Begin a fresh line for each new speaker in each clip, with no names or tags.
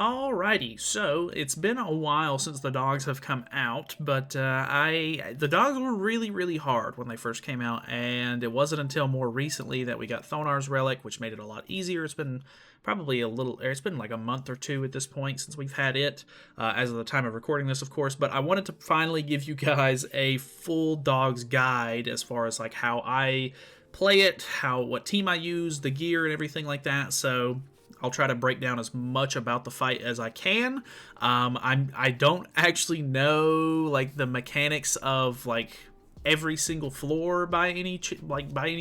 Alrighty, so it's been a while since the dogs have come out, but the dogs were really hard when they first came out, and it wasn't until more recently that we got Thonar's Relic, which made it a lot easier. It's been probably it's been like a month or two at this point since we've had it, as of the time of recording this, of course. But I wanted to finally give you guys a full dogs guide as far as like how I play it, what team I use, the gear, and everything like that. So I'll try to break down as much about the fight as I can. I don't actually know like the mechanics of like every single floor by any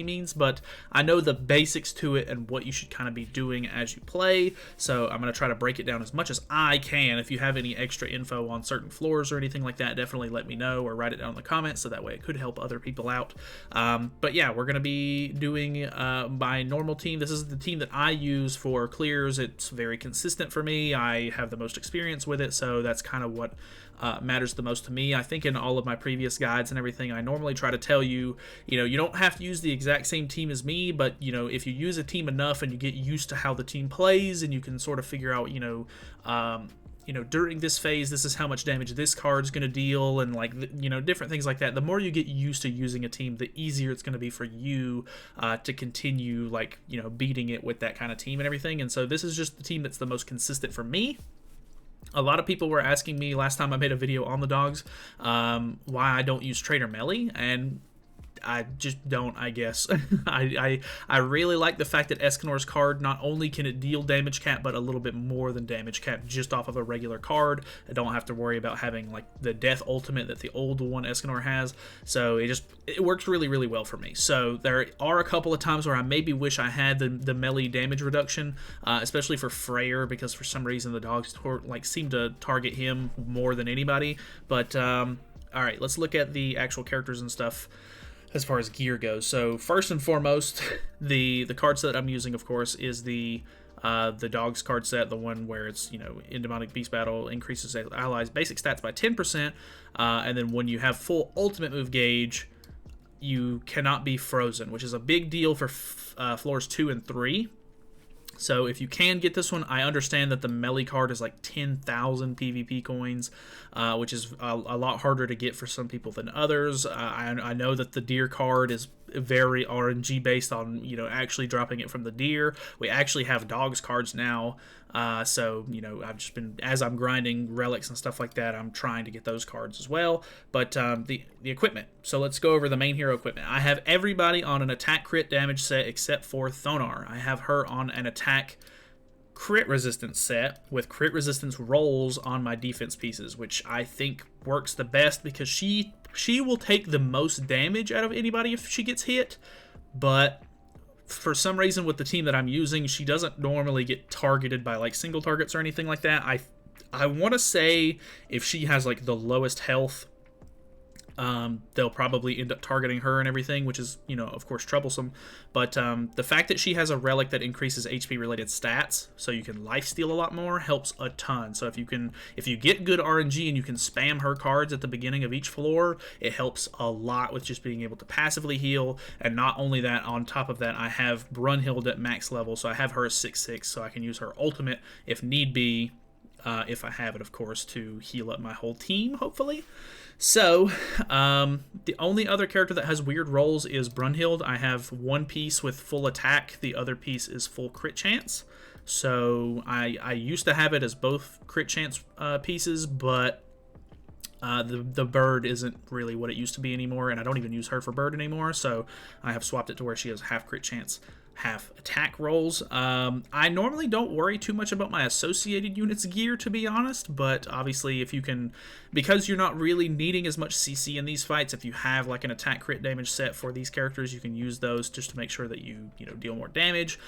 means, but I know the basics to it and what you should kind of be doing as you play. So I'm going to try to break it down as much as I can. If you have any extra info on certain floors or anything like that, definitely let me know or write it down in the comments so that way it could help other people out. But yeah, we're going to be doing my normal team. This is the team that I use for clears. It's very consistent for me. I have the most experience with it, so that's kind of what matters the most to me. I think in all of my previous guides and everything, I normally try to tell you, you don't have to use the exact same team as me, but, if you use a team enough and you get used to how the team plays and you can sort of figure out, during this phase, this is how much damage this card's going to deal, and like, different things like that. The more you get used to using a team, the easier it's going to be for you to continue, like, beating it with that kind of team and everything. And so this is just the team that's the most consistent for me. A lot of people were asking me last time I made a video on the dogs why I don't use Trader Melee, and I just don't, I guess. I really like the fact that Escanor's card, not only can it deal damage cap, but a little bit more than damage cap just off of a regular card. I don't have to worry about having like the death ultimate that the old one Escanor has. So it works really well for me. So there are a couple of times where I maybe wish I had the melee damage reduction, especially for Freyr, because for some reason the dogs seem to target him more than anybody. But all right, let's look at the actual characters and stuff as far as gear goes. So first and foremost, the card set I'm using, of course, is the dogs card set, the one where it's, in demonic beast battle increases allies basic stats by 10%, and then when you have full ultimate move gauge, you cannot be frozen, which is a big deal for floors 2 and 3. So if you can get this one, I understand that the melee card is like 10,000 PvP coins, which is a lot harder to get for some people than others. I know that the deer card is very RNG based on, actually dropping it from the deer. We actually have dogs cards now. So, I've just been, as I'm grinding relics and stuff like that, I'm trying to get those cards as well. But the equipment. So let's go over the main hero equipment. I have everybody on an attack crit damage set except for Thonar. I have her on an attack crit resistance set with crit resistance rolls on my defense pieces, which I think works the best because she will take the most damage out of anybody if she gets hit, but for some reason with the team that I'm using, she doesn't normally get targeted by like single targets or anything like that. I want to say if she has like the lowest health, they'll probably end up targeting her and everything, which is, of course, troublesome. But the fact that she has a relic that increases HP related stats, so you can lifesteal a lot more, helps a ton. So if you get good RNG and you can spam her cards at the beginning of each floor, it helps a lot with just being able to passively heal. And not only that, on top of that, I have Brunhild at max level, so I have her at 6/6, so I can use her ultimate if need be, if I have it, of course, to heal up my whole team, hopefully. So, the only other character that has weird rolls is Brunhild. I have one piece with full attack, the other piece is full crit chance. So, I used to have it as both crit chance pieces, but the bird isn't really what it used to be anymore, and I don't even use her for bird anymore, so I have swapped it to where she has half crit chance, half attack rolls. I normally don't worry too much about my associated units gear, to be honest, but obviously if you can, because you're not really needing as much CC in these fights, if you have like an attack crit damage set for these characters, you can use those just to make sure that you deal more damage,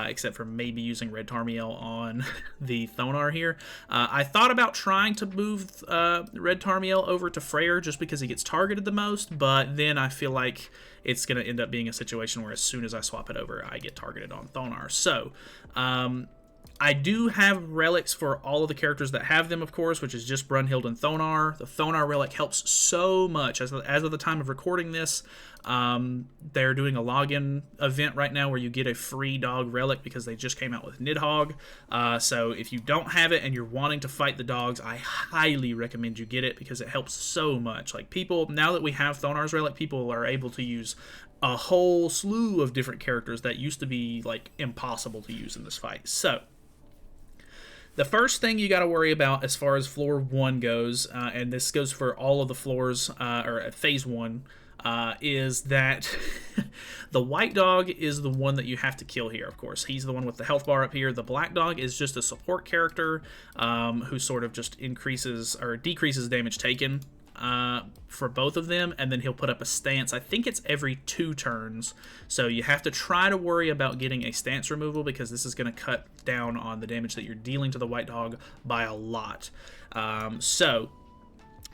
except for maybe using Red Tarmiel on the Thonar here. I thought about trying to move Red Tarmiel over to Freyr just because he gets targeted the most, but then I feel like it's going to end up being a situation where as soon as I swap it over, I get targeted on Thonar. So, I do have relics for all of the characters that have them, of course, which is just Brunhild and Thonar. The Thonar relic helps so much. As of the time of recording this, they're doing a login event right now where you get a free dog relic because they just came out with Nidhogg. So if you don't have it and you're wanting to fight the dogs, I highly recommend you get it because it helps so much. Like, people, now that we have Thonar's relic, people are able to use a whole slew of different characters that used to be like impossible to use in this fight. So the first thing you got to worry about as far as floor 1 goes, and this goes for all of the floors, or phase 1, is that the white dog is the one that you have to kill here, of course. He's the one with the health bar up here. The black dog is just a support character who sort of just increases or decreases damage taken for both of them, and then he'll put up a stance. I think it's every 2 turns, so you have to try to worry about getting a stance removal because this is going to cut down on the damage that you're dealing to the white dog by a lot. So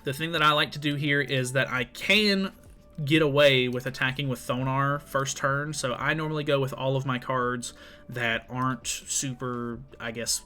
the thing that I like to do here is that I can get away with attacking with Thonar first turn, so I normally go with all of my cards that aren't super, I guess,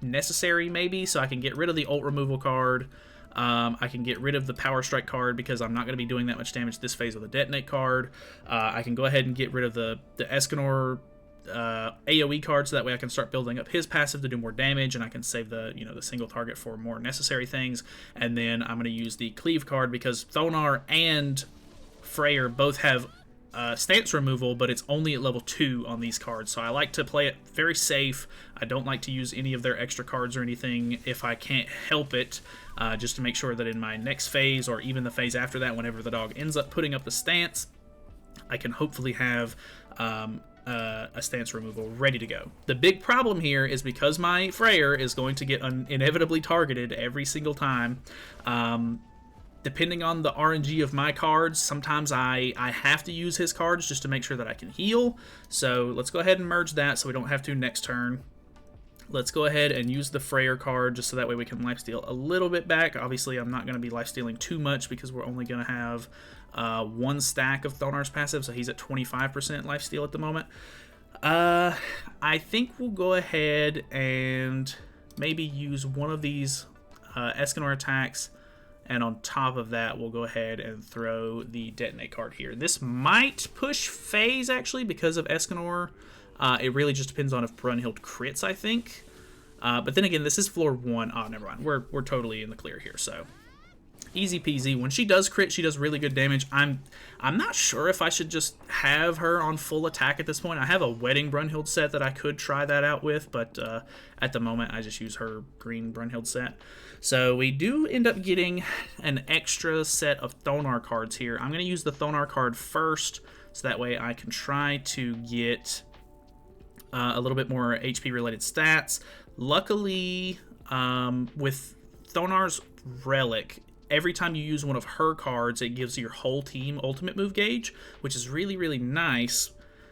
necessary maybe, so I can get rid of the ult removal card. I can get rid of the Power Strike card because I'm not going to be doing that much damage this phase with a Detonate card. I can go ahead and get rid of the Escanor AoE card so that way I can start building up his passive to do more damage, and I can save the the single target for more necessary things. And then I'm going to use the Cleave card because Thonar and Freyr both have stance removal, but it's only at level 2 on these cards, so I like to play it very safe. I don't like to use any of their extra cards or anything if I can't help it, just to make sure that in my next phase, or even the phase after that, whenever the dog ends up putting up the stance, I can hopefully have a stance removal ready to go. The big problem here is because my Freyr is going to get inevitably targeted every single time. Depending on the RNG of my cards, sometimes I have to use his cards just to make sure that I can heal. So let's go ahead and merge that so we don't have to next turn. Let's go ahead and use the Freyr card just so that way we can lifesteal a little bit back. Obviously, I'm not going to be lifestealing too much because we're only going to have 1 stack of Thonar's passive, so he's at 25% lifesteal at the moment. I think we'll go ahead and maybe use one of these Escanor attacks, and on top of that, we'll go ahead and throw the Detonate card here. This might push phase, actually, because of Escanor. It really just depends on if Brunhild crits, I think. But then again, this is floor 1. Oh, never mind. We're totally in the clear here, so easy peasy. When she does crit, she does really good damage. I'm not sure if I should just have her on full attack at this point. I have a Wedding Brunhild set that I could try that out with, but at the moment, I just use her green Brunhild set. So we do end up getting an extra set of Thonar cards here. I'm going to use the Thonar card first, so that way I can try to get a little bit more HP-related stats. Luckily, with Thonar's relic, every time you use one of her cards, it gives your whole team ultimate move gauge, which is really, really nice.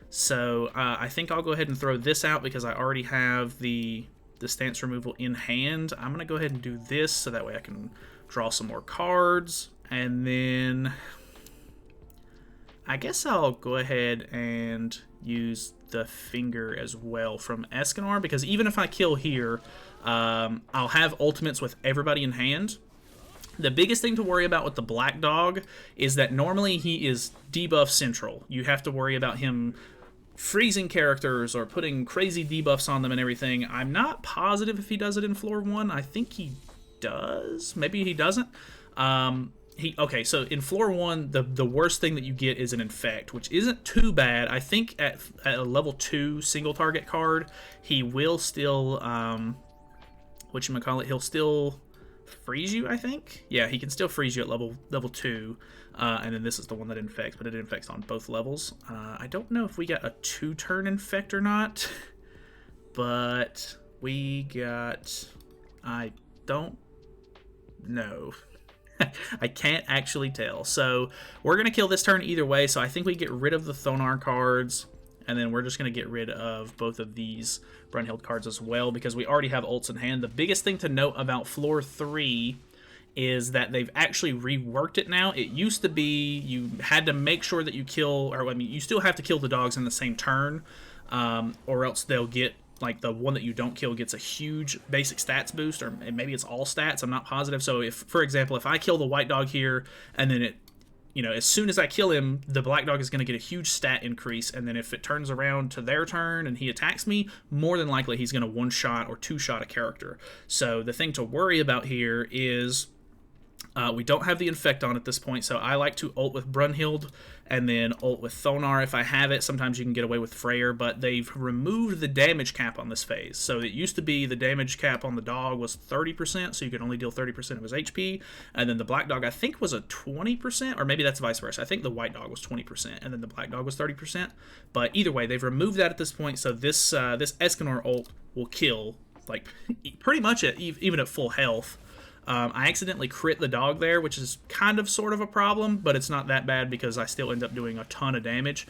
So I think I'll go ahead and throw this out because I already have the stance removal in hand. I'm going to go ahead and do this so that way I can draw some more cards. And then I guess I'll go ahead and use the finger as well from Escanor, because even if I kill here, I'll have ultimates with everybody in hand. The biggest thing to worry about with the black dog is that normally he is debuff central. You have to worry about him freezing characters or putting crazy debuffs on them and everything. I'm not positive if he does it in floor 1. I think he does. Maybe he doesn't. Okay, so in floor 1, the worst thing that you get is an infect, which isn't too bad. I think at a level 2 single target card, he will still he'll still freeze you, I think. Yeah, he can still freeze you at level 2. And then this is the one that infects, but it infects on both levels. I don't know if we got a 2-turn infect or not, but we got... I don't know. I can't actually tell. So we're going to kill this turn either way, so I think we get rid of the Thonar cards, and then we're just going to get rid of both of these Brunhild cards as well, because we already have ults in hand. The biggest thing to note about floor 3 is that they've actually reworked it now. It used to be you had to make sure that you kill, or I mean, you still have to kill the dogs in the same turn, or else they'll get like the one that you don't kill gets a huge basic stats boost, or maybe it's all stats, I'm not positive. So if, for example, if I kill the white dog here, and then it, as soon as I kill him, the black dog is going to get a huge stat increase, and then if it turns around to their turn and he attacks me, more than likely he's going to one-shot or two-shot a character. So the thing to worry about here is we don't have the Infect on at this point, so I like to ult with Brunhild and then ult with Thonar if I have it. Sometimes you can get away with Freyr, but they've removed the damage cap on this phase. So it used to be the damage cap on the dog was 30%, so you could only deal 30% of his HP, and then the black dog I think was a 20%, or maybe that's vice versa. I think the white dog was 20%, and then the black dog was 30%. But either way, they've removed that at this point, so this Escanor ult will kill like pretty much even at full health. I accidentally crit the dog there, which is kind of sort of a problem, but it's not that bad because I still end up doing a ton of damage.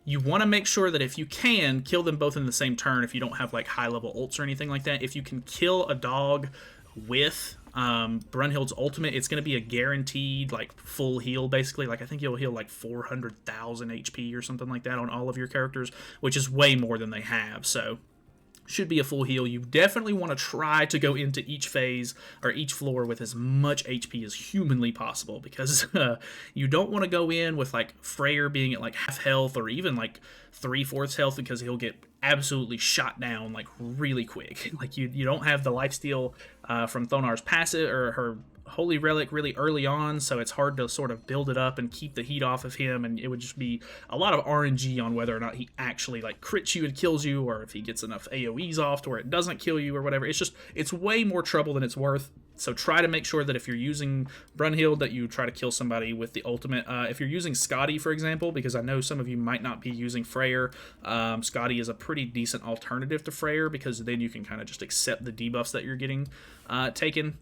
You want to make sure that if you can, kill them both in the same turn if you don't have like high-level ults or anything like that. If you can kill a dog with Brunhild's ultimate, it's going to be a guaranteed like full heal basically. Like I think you'll heal like 400,000 HP or something like that on all of your characters, which is way more than they have, so should be a full heal. You definitely want to try to go into each phase or each floor with as much HP as humanly possible, because you don't want to go in with like Freyr being at like half health or even like 3/4 health, because he'll get absolutely shot down like really quick. Like you don't have the lifesteal from Thonar's passive or her Holy Relic really early on, so it's hard to sort of build it up and keep the heat off of him, and it would just be a lot of RNG on whether or not he actually like crits you and kills you, or if he gets enough AoEs off to where it doesn't kill you or whatever. It's way more trouble than it's worth. So try to make sure that if you're using Brunhild that you try to kill somebody with the ultimate. If you're using Skadi, for example, because I know some of you might not be using Freyr, Skadi is a pretty decent alternative to Freyr, because then you can kind of just accept the debuffs that you're getting taken.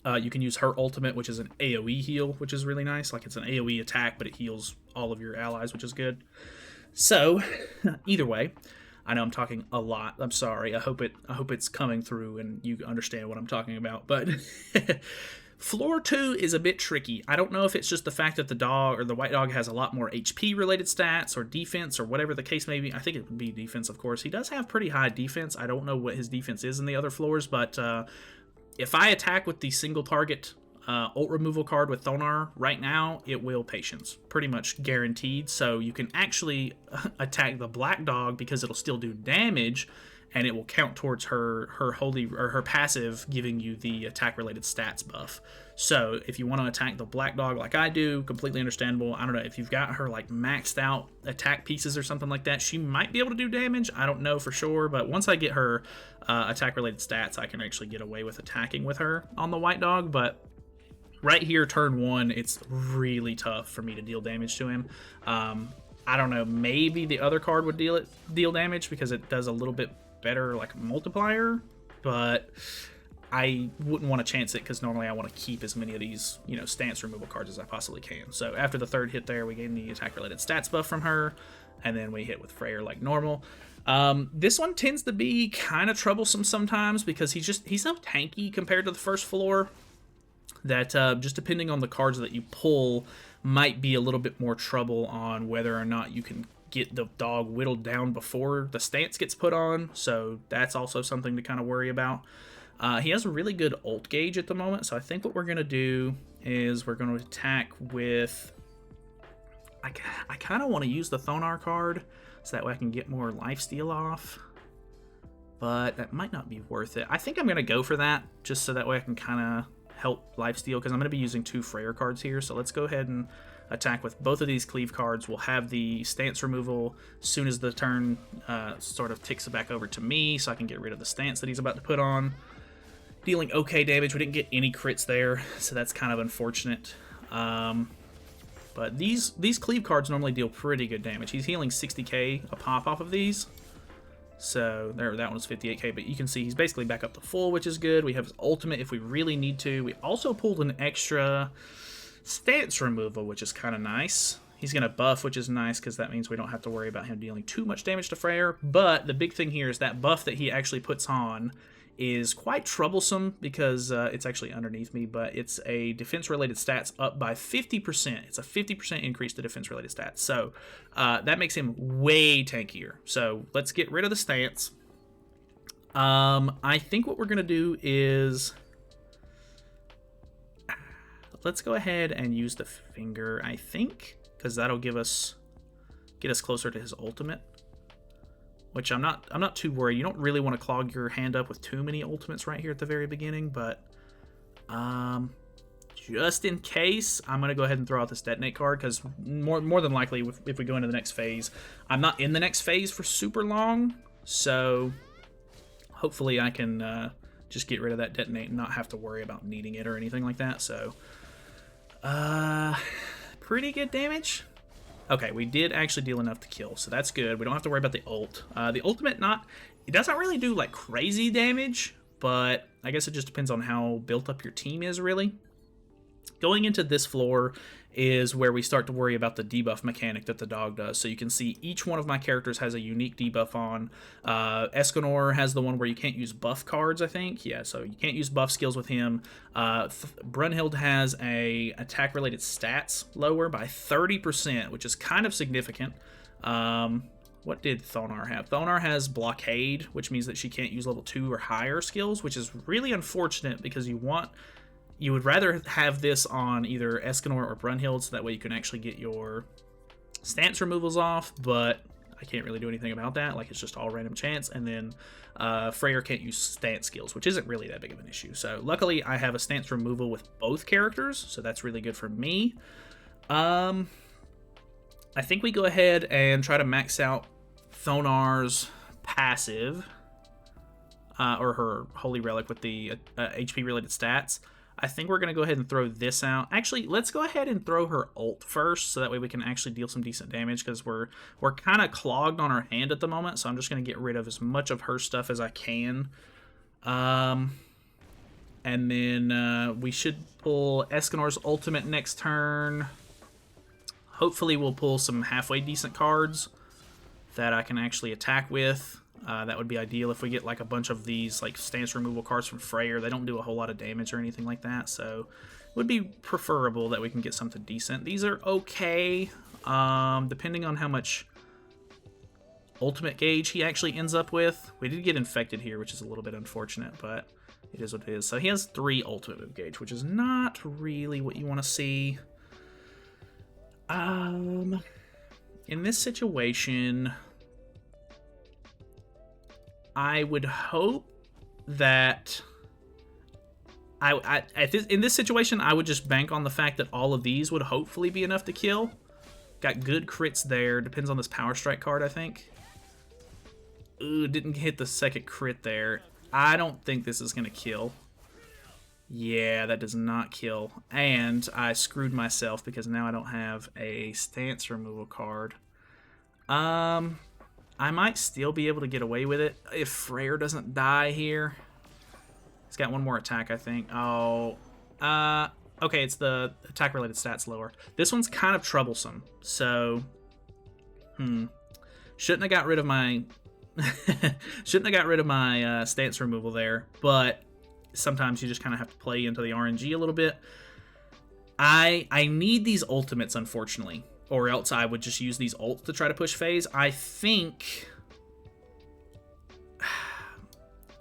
You can use her ultimate, which is an AoE heal, which is really nice. Like it's an AoE attack, but it heals all of your allies, which is good. So, either way, I know I'm talking a lot. I'm sorry. I hope it's coming through and you understand what I'm talking about. But floor 2 is a bit tricky. I don't know if it's just the fact that the dog or the white dog has a lot more HP related stats or defense or whatever the case may be. I think it would be defense, of course. He does have pretty high defense. I don't know what his defense is in the other floors, but if I attack with the single target ult removal card with Thonar right now, it will patience. Pretty much guaranteed. So you can actually attack the black dog because it'll still do damage, and it will count towards her holy or her passive, giving you the attack related stats buff. So if you want to attack the black dog like I do, completely understandable. I don't know if you've got her like maxed out attack pieces or something like that, she might be able to do damage. I don't know for sure, but once I get her attack related stats, I can actually get away with attacking with her on the white dog. But right here, turn 1, it's really tough for me to deal damage to him. I don't know, maybe the other card would deal damage because it does a little bit better like multiplier, but I wouldn't want to chance it because normally I want to keep as many of these, stance removal cards as I possibly can. So after the third hit there, we gain the attack related stats buff from her, and then we hit with Freyr like normal. This one tends to be kind of troublesome sometimes because he's so tanky compared to the first floor that just depending on the cards that you pull might be a little bit more trouble on whether or not you can get the dog whittled down before the stance gets put on. So that's also something to kind of worry about. He has a really good ult gauge at the moment, so I think what we're going to do is we're going to attack with... I kind of want to use the Thonar card, so that way I can get more lifesteal off, but that might not be worth it. I think I'm going to go for that, just so that way I can kind of help lifesteal, because I'm going to be using 2 Freyr cards here, so let's go ahead and attack with both of these cleave cards. We'll have the stance removal as soon as the turn sort of ticks it back over to me, so I can get rid of the stance that he's about to put on. Dealing okay damage. We didn't get any crits there, so that's kind of unfortunate. But these cleave cards normally deal pretty good damage. He's healing 60k a pop off of these. So there, that one's 58k, but you can see he's basically back up to full, which is good. We have his ultimate if we really need to. We also pulled an extra stance removal, which is kind of nice. He's going to buff, which is nice because that means we don't have to worry about him dealing too much damage to Freyr. But the big thing here is that buff that he actually puts on is quite troublesome because it's actually underneath me, but it's a defense-related stats up by 50%. It's a 50% increase to defense-related stats. So that makes him way tankier. So let's get rid of the stance. I think what we're going to do is... let's go ahead and use the finger, I think, because that'll get us closer to his ultimate. Which I'm not too worried. You don't really want to clog your hand up with too many ultimates right here at the very beginning, but just in case, I'm gonna go ahead and throw out this detonate card, because more than likely, if we go into the next phase, I'm not in the next phase for super long, so hopefully I can just get rid of that detonate and not have to worry about needing it or anything like that. So pretty good damage. Okay, we did actually deal enough to kill, so that's good. We don't have to worry about the ult. The ultimate, it doesn't really do like crazy damage, but I guess it just depends on how built up your team is, really. Going into this floor is where we start to worry about the debuff mechanic that the dog does. So you can see each one of my characters has a unique debuff on. Escanor has the one where you can't use buff cards, I think. Yeah, so you can't use buff skills with him. Brunhild has a attack-related stats lower by 30%, which is kind of significant. What did Thonar have? Thonar has blockade, which means that she can't use level 2 or higher skills, which is really unfortunate because you would rather have this on either Escanor or Brunhild, so that way you can actually get your stance removals off, but I can't really do anything about that. Like, it's just all random chance. And then Freyr can't use stance skills, which isn't really that big of an issue. So luckily, I have a stance removal with both characters, so that's really good for me. I think we go ahead and try to max out Thonar's passive, or her Holy Relic with the HP-related stats. I think we're going to go ahead and throw this out. Actually, let's go ahead and throw her ult first, so that way we can actually deal some decent damage, because we're kind of clogged on our hand at the moment, so I'm just going to get rid of as much of her stuff as I can. And then we should pull Escanor's ultimate next turn. Hopefully we'll pull some halfway decent cards that I can actually attack with. That would be ideal if we get like a bunch of these like stance removal cards from Freyr. They don't do a whole lot of damage or anything like that, so it would be preferable that we can get something decent. These are okay, depending on how much ultimate gauge he actually ends up with. We did get infected here, which is a little bit unfortunate, but it is what it is. So he has 3 ultimate move gauge, which is not really what you want to see. In this situation, I would hope that in this situation, I would just bank on the fact that all of these would hopefully be enough to kill. Got good crits there. Depends on this Power Strike card, I think. Ooh, didn't hit the second crit there. I don't think this is going to kill. Yeah, that does not kill. And I screwed myself because now I don't have a stance removal card. I might still be able to get away with it if Freyr doesn't die here. He's got one more attack, I think. Oh, okay, it's the attack-related stats lower. This one's kind of troublesome, so shouldn't have got rid of my stance removal there, but sometimes you just kind of have to play into the RNG a little bit. I need these ultimates, unfortunately, or else I would just use these ults to try to push phase. I think...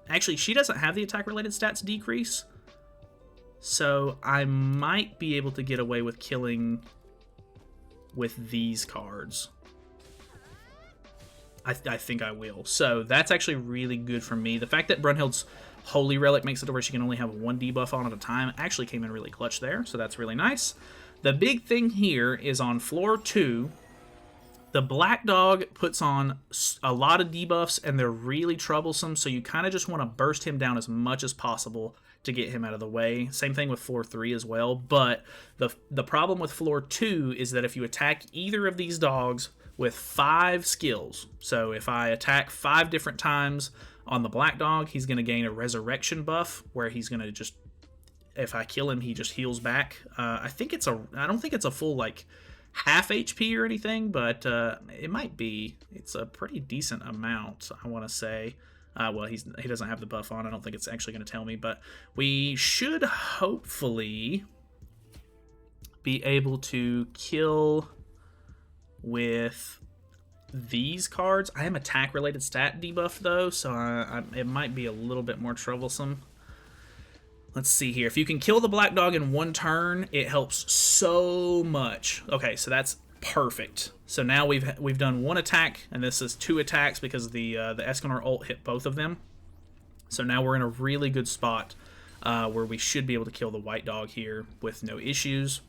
Actually, she doesn't have the attack-related stats decrease, so I might be able to get away with killing with these cards. I think I will. So that's actually really good for me. The fact that Brunhild's Holy Relic makes it to where she can only have 1 debuff on at a time actually came in really clutch there, so that's really nice. The big thing here is on floor 2, the Black Dog puts on a lot of debuffs, and they're really troublesome, so you kind of just want to burst him down as much as possible to get him out of the way. Same thing with floor 3 as well, but the problem with floor 2 is that if you attack either of these dogs with 5 skills, so if I attack 5 different times on the Black Dog, he's going to gain a resurrection buff, where he's going to just... If I kill him, he just heals back. I don't think it's a full, like, half HP or anything, but it might be. It's a pretty decent amount, I want to say. Well, he doesn't have the buff on. I don't think it's actually going to tell me, but we should hopefully be able to kill with these cards. I am attack related stat debuff though, so it might be a little bit more troublesome. Let's see here. If you can kill the black dog in one turn, it helps so much. Okay, so that's perfect. So now we've done one attack, and this is 2 attacks because the Escanor ult hit both of them. So now we're in a really good spot where we should be able to kill the white dog here with no issues.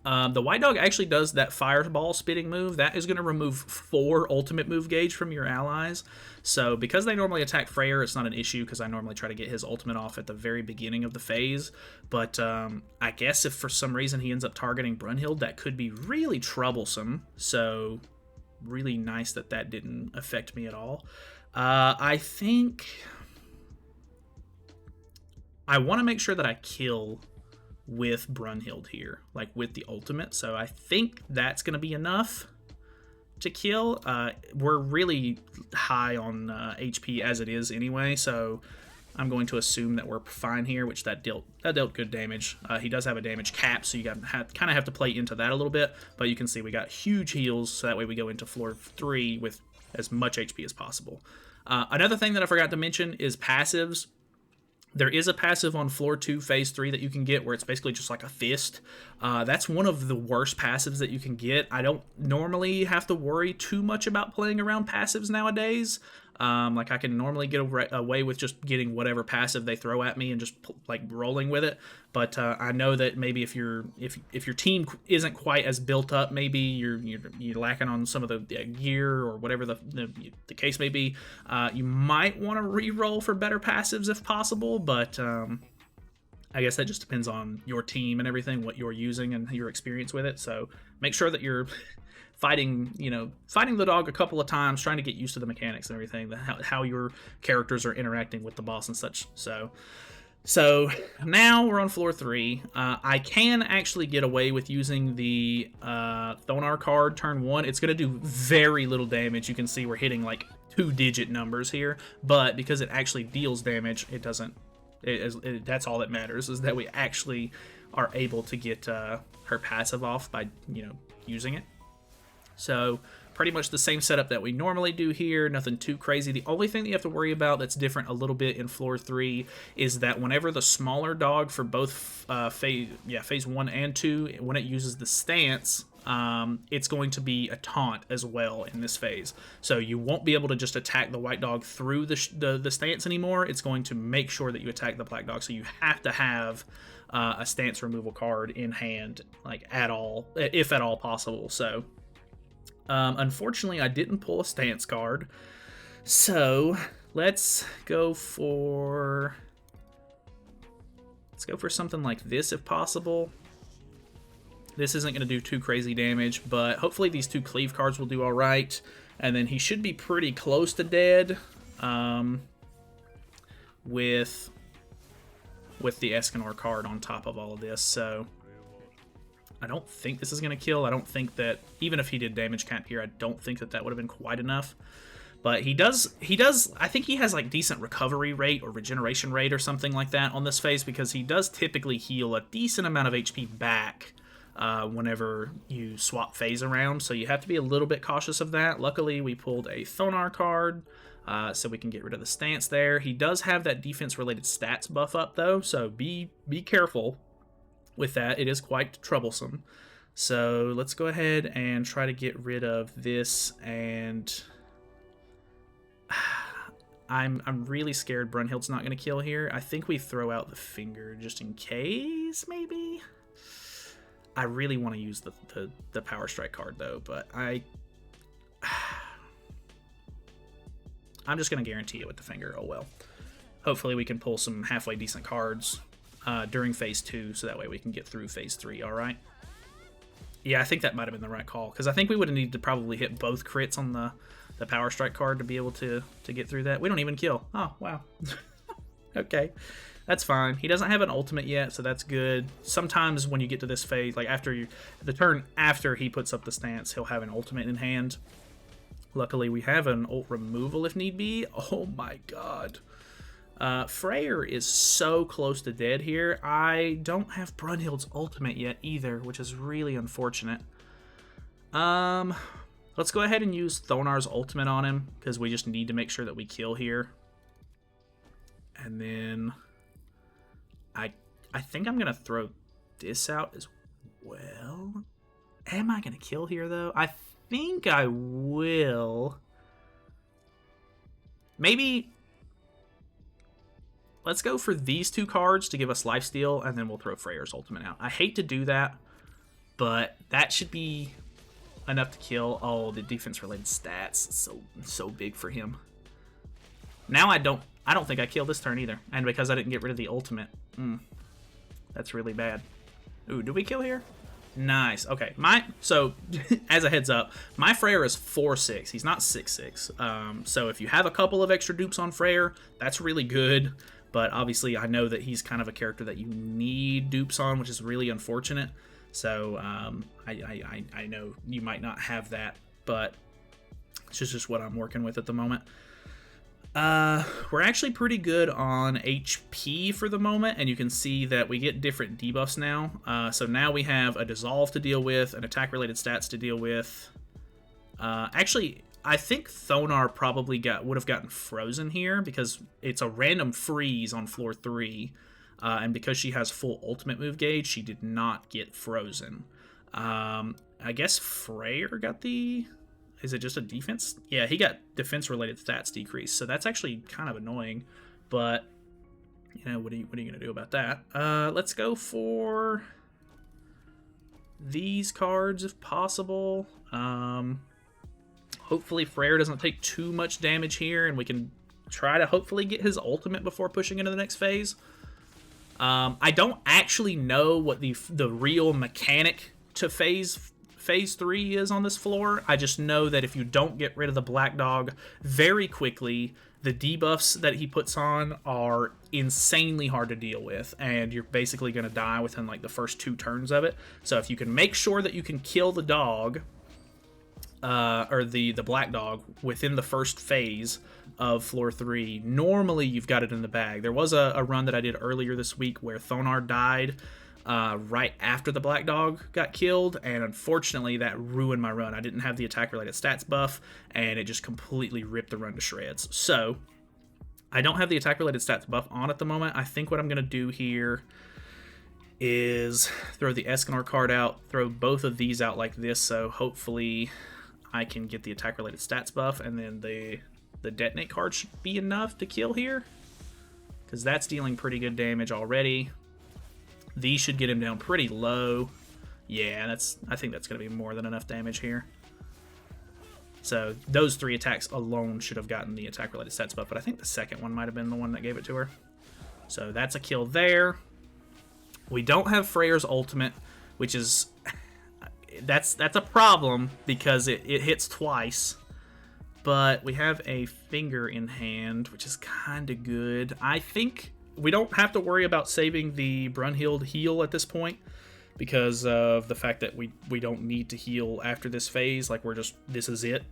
The white dog actually does that fireball spitting move. That is going to remove 4 ultimate move gauge from your allies. So because they normally attack Freyr, it's not an issue because I normally try to get his ultimate off at the very beginning of the phase. But I guess if for some reason he ends up targeting Brunhild, that could be really troublesome. So really nice that that didn't affect me at all. I think I want to make sure that I kill with Brunhild here, like with the ultimate. So I think that's going to be enough to kill. We're really high on HP as it is anyway, so I'm going to assume that we're fine here, which that dealt good damage. He does have a damage cap, so you kind of have to play into that a little bit, but you can see we got huge heals, so that way we go into floor 3 with as much HP as possible. Another thing that I forgot to mention is passives. There is a passive on floor 2, phase 3 that you can get where it's basically just like a fist. That's one of the worst passives that you can get. I don't normally have to worry too much about playing around passives nowadays. Like I can normally get away with just getting whatever passive they throw at me and just like rolling with it. But I know that maybe if your team isn't quite as built up, maybe you're lacking on some of the gear or whatever the case may be, you might want to re-roll for better passives if possible. But I guess that just depends on your team and everything, what you're using and your experience with it. So make sure that you're fighting the dog a couple of times, trying to get used to the mechanics and everything, how your characters are interacting with the boss and such. So now we're on floor 3. I can actually get away with using the Thonar card turn 1. It's going to do very little damage. You can see we're hitting like 2-digit numbers here, but because it actually deals damage, it doesn't. That's all that matters, is that we actually are able to get her passive off by using it. So pretty much the same setup that we normally do here, nothing too crazy. The only thing that you have to worry about that's different a little bit in floor 3 is that whenever the smaller dog for both phase 1 and 2, when it uses the stance, it's going to be a taunt as well in this phase. So you won't be able to just attack the white dog through the stance anymore. It's going to make sure that you attack the black dog. So you have to have a stance removal card in hand, like at all, if at all possible. So unfortunately, I didn't pull a stance card, so let's go for something like this if possible. This isn't going to do too crazy damage, but hopefully these 2 cleave cards will do all right, and then he should be pretty close to dead with the Escanor card on top of all of this. So I don't think this is going to kill. I don't think that, even if he did damage cap here, I don't think that would have been quite enough. But he does, I think he has like decent recovery rate or regeneration rate or something like that on this phase, because he does typically heal a decent amount of HP back whenever you swap phase around. So you have to be a little bit cautious of that. Luckily, we pulled a Thonar card, so we can get rid of the stance there. He does have that defense-related stats buff up, though, so be careful with that. It is quite troublesome. So let's go ahead and try to get rid of this, and I'm really scared Brunhild's not going to kill here. I think we throw out the finger just in case, maybe. I really want to use the Power Strike card though, but I'm just going to guarantee it with the finger. Oh well. Hopefully we can pull some halfway decent cards during phase 2, so that way we can get through phase 3, alright? Yeah, I think that might have been the right call, because I think we would have needed to probably hit both crits on the Power Strike card to be able to get through that. We don't even kill. Oh, wow. Okay, that's fine. He doesn't have an ultimate yet, so that's good. Sometimes when you get to this phase, like the turn after he puts up the stance, he'll have an ultimate in hand. Luckily, we have an ult removal if need be. Oh my god. Freyr is so close to dead here. I don't have Brunhild's ultimate yet either, which is really unfortunate. Let's go ahead and use Thonar's ultimate on him, because we just need to make sure that we kill here. And then I think I'm going to throw this out as well. Am I going to kill here, though? I think I will. Maybe let's go for these 2 cards to give us lifesteal, and then we'll throw Freyr's ultimate out. I hate to do that, but that should be enough to kill. Oh, the defense-related stats, so big for him. Now I don't think I kill this turn either, and because I didn't get rid of the ultimate, that's really bad. Ooh, did we kill here? Nice. Okay, so as a heads up, my Freyr is 4-6. He's not 6-6. So if you have a couple of extra dupes on Freyr, that's really good. But obviously, I know that he's kind of a character that you need dupes on, which is really unfortunate. So I know you might not have that, but it's just what I'm working with at the moment. We're actually pretty good on HP for the moment, and you can see that we get different debuffs now. So now we have a Dissolve to deal with, an attack-related stats to deal with. Actually, I think Thonar probably would have gotten frozen here, because it's a random freeze on floor 3. And because she has full ultimate move gauge, she did not get frozen. I guess Freyr got the... Is it just a defense? Yeah, he got defense-related stats decrease, so that's actually kind of annoying. But, you know, what are you going to do about that? Let's go for these cards if possible. Hopefully Freyr doesn't take too much damage here, and we can try to hopefully get his ultimate before pushing into the next phase. I don't actually know what the real mechanic to phase 3 is on this floor. I just know that if you don't get rid of the Black Dog very quickly, the debuffs that he puts on are insanely hard to deal with, and you're basically going to die within like the first 2 turns of it. So if you can make sure that you can kill the dog, or the Black Dog within the first phase of floor 3, normally you've got it in the bag. There was a run that I did earlier this week where Thonar died right after the Black Dog got killed, and unfortunately that ruined my run. I didn't have the attack-related stats buff, and it just completely ripped the run to shreds. So I don't have the attack-related stats buff on at the moment. I think what I'm going to do here is throw the Escanor card out, throw both of these out like this, so hopefully I can get the attack-related stats buff, and then the detonate card should be enough to kill here, because that's dealing pretty good damage already. These should get him down pretty low. Yeah, I think that's going to be more than enough damage here. So those 3 attacks alone should have gotten the attack-related stats buff, but I think the second one might have been the one that gave it to her. So that's a kill there. We don't have Freyr's ultimate, which is... That's a problem, because it hits twice. But we have a finger in hand, which is kind of good. I think we don't have to worry about saving the Brunhild heal at this point, because of the fact that we don't need to heal after this phase. Like, this is it.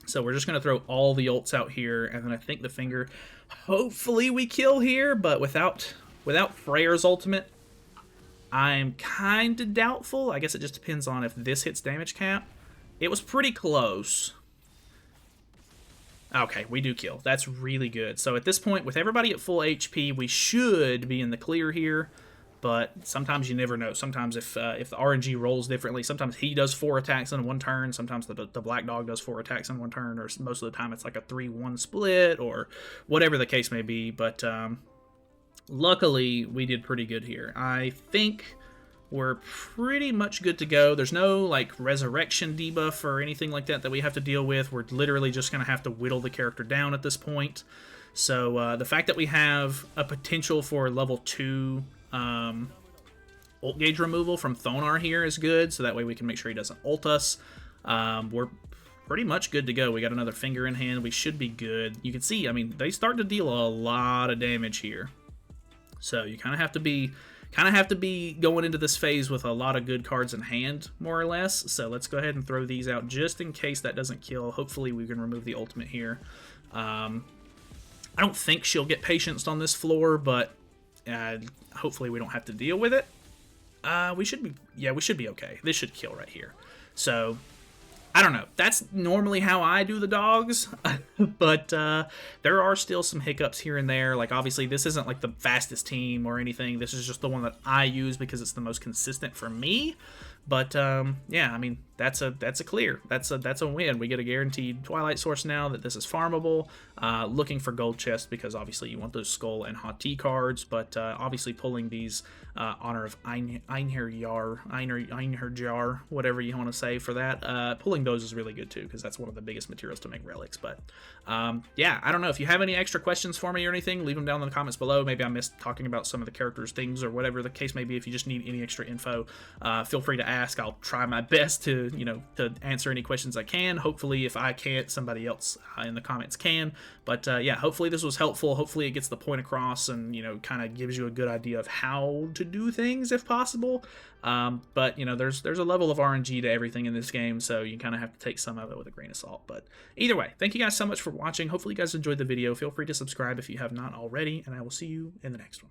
So we're just going to throw all the ults out here, and then I think the finger, hopefully we kill here, but without Freyr's ultimate, I'm kind of doubtful. I guess it just depends on if this hits damage cap. It was pretty close. Okay, we do kill. That's really good. So at this point, with everybody at full HP, we should be in the clear here. But sometimes you never know. Sometimes if the RNG rolls differently, sometimes he does 4 attacks in one turn. Sometimes the Black Dog does 4 attacks in one turn. Or most of the time it's like a 3-1 split or whatever the case may be. But luckily, we did pretty good here. I think we're pretty much good to go. There's no like resurrection debuff or anything like that we have to deal with. We're literally just going to have to whittle the character down at this point. So the fact that we have a potential for level 2 ult gauge removal from Thonar here is good, so that way we can make sure he doesn't ult us. We're pretty much good to go. We got another finger in hand. We should be good. You can see, I mean, they start to deal a lot of damage here. So you kind of have to be kind of have to be going into this phase with a lot of good cards in hand, more or less. So let's go ahead and throw these out just in case that doesn't kill. Hopefully we can remove the ultimate here. I don't think she'll get Patience on this floor, but hopefully we don't have to deal with it. We should be okay. This should kill right here. So I don't know. That's normally how I do the dogs, but there are still some hiccups here and there. Like, obviously, this isn't like the fastest team or anything. This is just the one that I use because it's the most consistent for me. But yeah, I mean, that's a clear. That's a win. We get a guaranteed Twilight Source now that this is farmable. Looking for gold chest because obviously you want those Skol and Hati cards, but obviously pulling these Honor of Einherjar, whatever you want to say for that, pulling those is really good too because that's one of the biggest materials to make relics. But yeah, I don't know if you have any extra questions for me or anything, leave them down in the comments below. Maybe I missed talking about some of the characters, things, or whatever the case may be. If you just need any extra info, feel free to ask. I'll try my best to to answer any questions I can. Hopefully, if I can't, somebody else in the comments can. But yeah, hopefully this was helpful. Hopefully it gets the point across and kind of gives you a good idea of how to do things if possible. But there's a level of RNG to everything in this game, so you kind of have to take some of it with a grain of salt. But either way, thank you guys so much for watching. Hopefully you guys enjoyed the video. Feel free to subscribe if you have not already, and I will see you in the next one.